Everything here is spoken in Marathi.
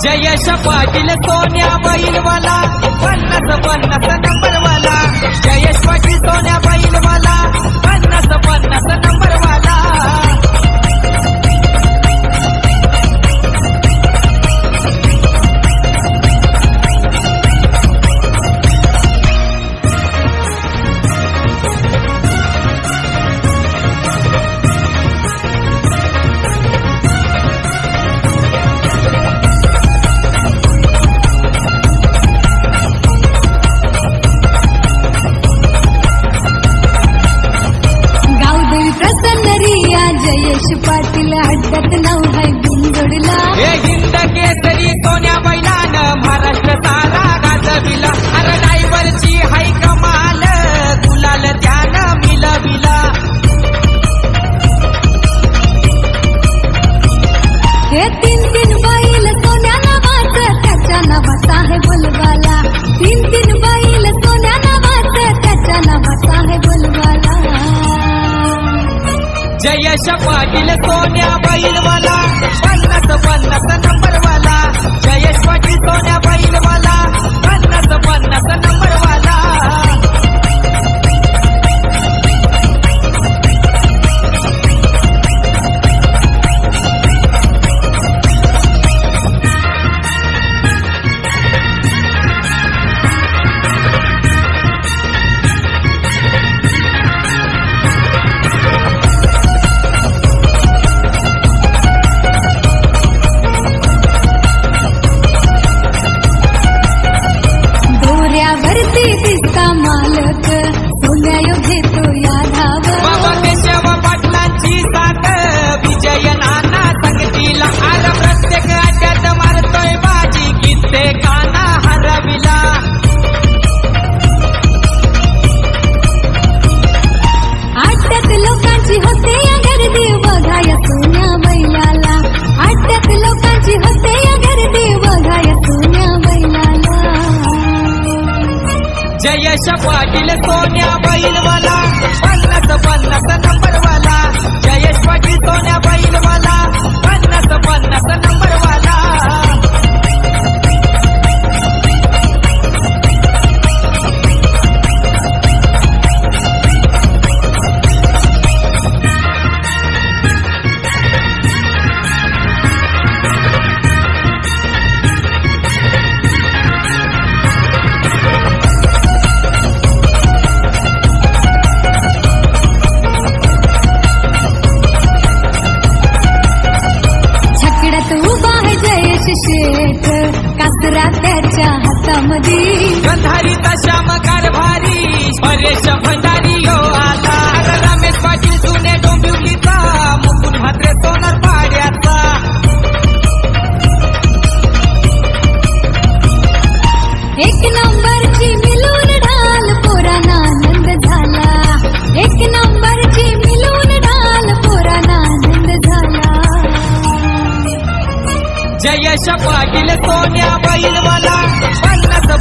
जयेश पाटील सोन्या बैलवाला 50-50 नंबरवाला जयेश पाटील सोन्या बैलवाला 50-50 नंबरवाला जयेश पाटील अड्ड्यात नाव हाय बिनजोडला हे हिंद केसरी सोन्या बैलानं महाराष्ट्र सारा गाजविला अरे ड्रायव्हरची हाय कमाल गुलाल त्यानं मिलविला हे 3 बैल सोन्या नावाचं त्याच्या नावाचा आहे बोलवाला 3 बैल सोन्या नावाचं त्याच्या नावाचा आहे बोलवाला जयेश पाटील सोन्या बैलवाला 50-50 नंबरवाला जयेश पाटील सोन्या बैलवाला 50-50 नंबरवाला दिसता मालक सोन्या यो घेतो या धाव बाबा केशव पाटलांची साथ विजय नाना संगतीला अरे प्रत्येक अड्ड्यात मारतोय बाजी कित्येकाना हरविला अड्ड्यात लोकांची होते या गर्दी बघा या सोन्या बैलाला अड्ड्यात लोकांची होते या गर्दी बघा या सोन्या बैलाला जयेश पाटील सोन्या बैलवाला 50-50 नंबरवाला जयेश पाटील सोन्या बैलवाला 50-50 नंबरवाला शेठ कासरा त्याच्या हातामध्ये गंधारीचा श्याम कारभारी परेश भंडारी यो आला रमेश पाटील जुने डोंबिवलीचा मुकुंद म्हात्रे सोनार पाड्याचा 1 नंबरची मिलून ढाल पोरांना आनंद झाला 1 नंबरची मिलून ढाल पोरांना आनंद झाला जयेश पाटील सोन्या बैलवाला 50